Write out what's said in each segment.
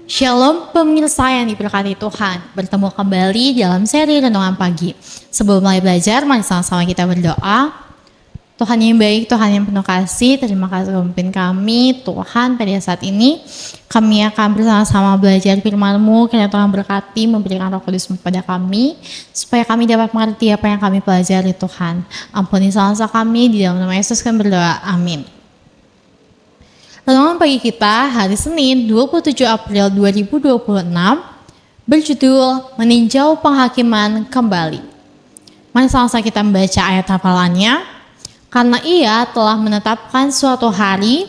Shalom pemirsa yang diberkati Tuhan. Bertemu kembali dalam seri Renungan Pagi. Sebelum mulai belajar, mari sama-sama kita berdoa. Tuhan yang baik, Tuhan yang penuh kasih, terima kasih pemimpin kami, Tuhan. Pada saat ini kami akan bersama-sama belajar firman-Mu, kiranya Tuhan berkati, memberikan Roh Kudus kepada kami, supaya kami dapat mengerti apa yang kami pelajari Tuhan. Ampuni salah-salah kami, di dalam nama Yesus kami berdoa, amin. Renungan pagi kita hari Senin 27 April 2026 berjudul Meninjau Penghakiman Kembali. Mari sama-sama kita membaca ayat hafalannya. Karena Ia telah menetapkan suatu hari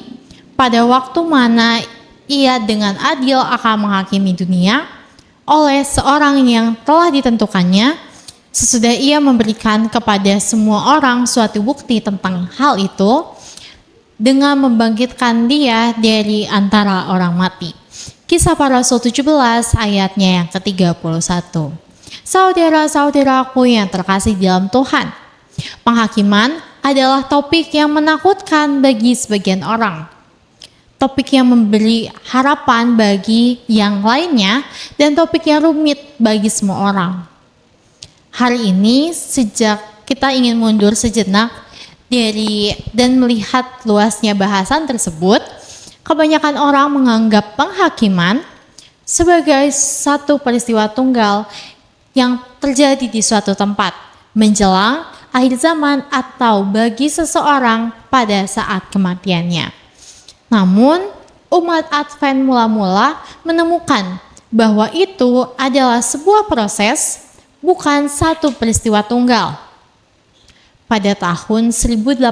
pada waktu mana Ia dengan adil akan menghakimi dunia oleh seorang yang telah ditentukannya, sesudah Ia memberikan kepada semua orang suatu bukti tentang hal itu, dengan membangkitkan dia dari antara orang mati. Kisah Para Rasul 17 ayatnya yang ke-31. Saudara-saudaraku yang terkasih dalam Tuhan, penghakiman adalah topik yang menakutkan bagi sebagian orang. Topik yang memberi harapan bagi yang lainnya dan topik yang rumit bagi semua orang. Hari ini sejak kita ingin mundur sejenak dan melihat luasnya bahasan tersebut, kebanyakan orang menganggap penghakiman sebagai satu peristiwa tunggal yang terjadi di suatu tempat menjelang akhir zaman atau bagi seseorang pada saat kematiannya. Namun, umat Advent mula-mula menemukan bahwa itu adalah sebuah proses, bukan satu peristiwa tunggal. Pada tahun 1857,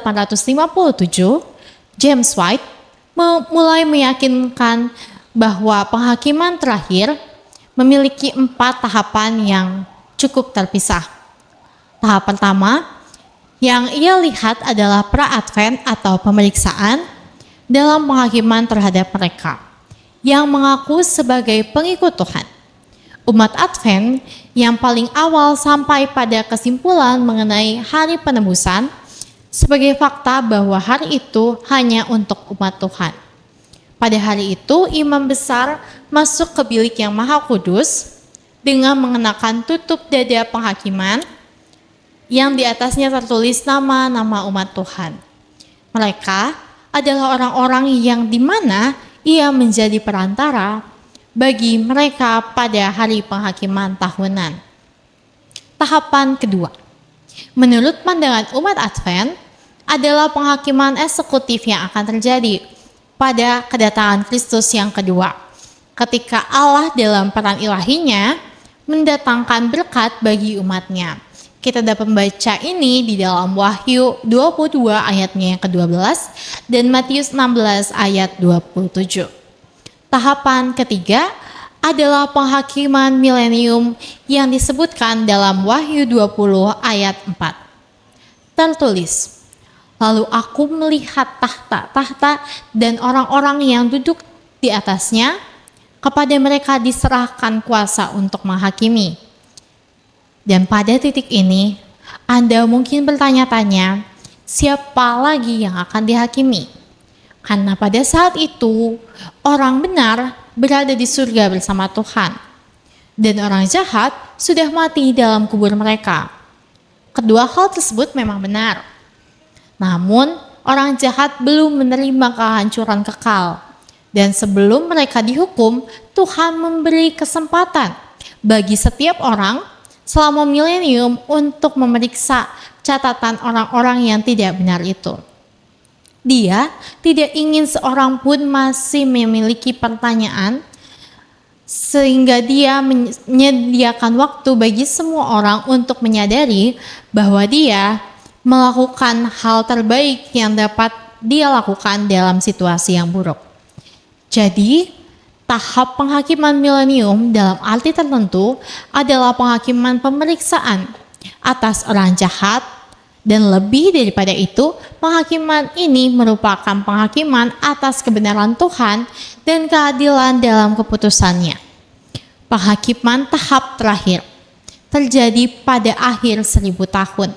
James White mulai meyakinkan bahwa penghakiman terakhir memiliki 4 tahapan yang cukup terpisah. Tahap pertama yang ia lihat adalah pra-advent atau pemeriksaan dalam penghakiman terhadap mereka yang mengaku sebagai pengikut Tuhan. Umat Advent yang paling awal sampai pada kesimpulan mengenai hari penebusan sebagai fakta bahwa hari itu hanya untuk umat Tuhan. Pada hari itu, imam besar masuk ke bilik yang maha kudus dengan mengenakan tutup dada penghakiman yang di atasnya tertulis nama-nama umat Tuhan. Mereka adalah orang-orang yang dimana ia menjadi perantara bagi mereka pada hari penghakiman tahunan. Tahapan kedua, menurut pandangan umat Advent, adalah penghakiman eksekutif yang akan terjadi pada kedatangan Kristus yang kedua, ketika Allah dalam peran ilahinya mendatangkan berkat bagi umatnya. Kita dapat membaca ini di dalam Wahyu 22 ayatnya yang ke-12 dan Matius 16 ayat 27. Tahapan ketiga adalah penghakiman milenium yang disebutkan dalam Wahyu 20 ayat 4. Tertulis, lalu aku melihat tahta-tahta dan orang-orang yang duduk di atasnya, kepada mereka diserahkan kuasa untuk menghakimi. Dan pada titik ini, Anda mungkin bertanya-tanya, siapa lagi yang akan dihakimi? Karena pada saat itu, orang benar berada di surga bersama Tuhan. Dan orang jahat sudah mati dalam kubur mereka. Kedua hal tersebut memang benar. Namun, orang jahat belum menerima kehancuran kekal. Dan sebelum mereka dihukum, Tuhan memberi kesempatan bagi setiap orang selama milenium untuk memeriksa catatan orang-orang yang tidak benar itu. Dia tidak ingin seorang pun masih memiliki pertanyaan, sehingga dia menyediakan waktu bagi semua orang untuk menyadari bahwa dia melakukan hal terbaik yang dapat dia lakukan dalam situasi yang buruk. Jadi, tahap penghakiman milenium dalam arti tertentu adalah penghakiman pemeriksaan atas orang jahat. Dan lebih daripada itu, penghakiman ini merupakan penghakiman atas kebenaran Tuhan dan keadilan dalam keputusannya. Penghakiman tahap terakhir terjadi pada akhir 1000 tahun,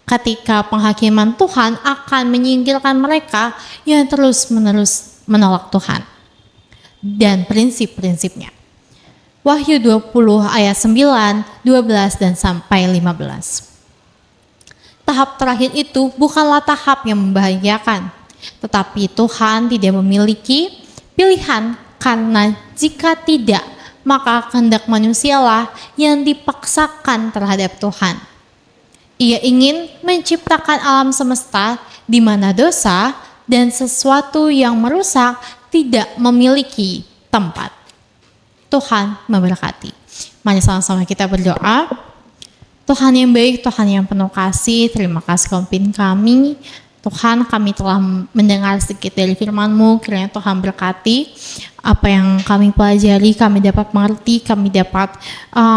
ketika penghakiman Tuhan akan menyingkirkan mereka yang terus-menerus menolak Tuhan. dan prinsip-prinsipnya. Wahyu 20 ayat 9, 12, dan sampai 15. Tahap terakhir itu bukanlah tahap yang membahagiakan, tetapi Tuhan tidak memiliki pilihan karena jika tidak, maka kehendak manusialah yang dipaksakan terhadap Tuhan. Ia ingin menciptakan alam semesta di mana dosa dan sesuatu yang merusak tidak memiliki tempat. Tuhan memberkati. Mari sama-sama kita berdoa. Tuhan yang baik, Tuhan yang penuh kasih, terima kasih Kau pimpin kami. Tuhan, kami telah mendengar sedikit dari firman-Mu, kiranya Tuhan berkati apa yang kami pelajari, kami dapat mengerti, kami dapat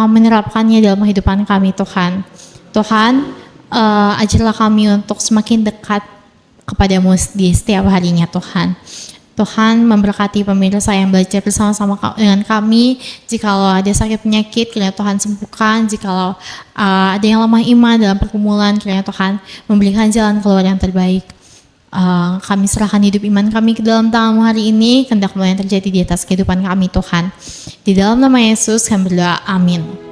menerapkannya dalam kehidupan kami, Tuhan. Tuhan, ajarlah kami untuk semakin dekat kepadamu di setiap harinya, Tuhan. Tuhan memberkati pemirsa yang belajar bersama-sama dengan kami. Jikalau ada sakit penyakit, kiranya Tuhan sembuhkan. Jikalau ada yang lemah iman dalam pergumulan, kiranya Tuhan memberikan jalan keluar yang terbaik. Kami serahkan hidup iman kami ke dalam tangan-Mu hari ini. Kehendak-Mu yang terjadi di atas kehidupan kami, Tuhan. Di dalam nama Yesus kami berdoa, amin.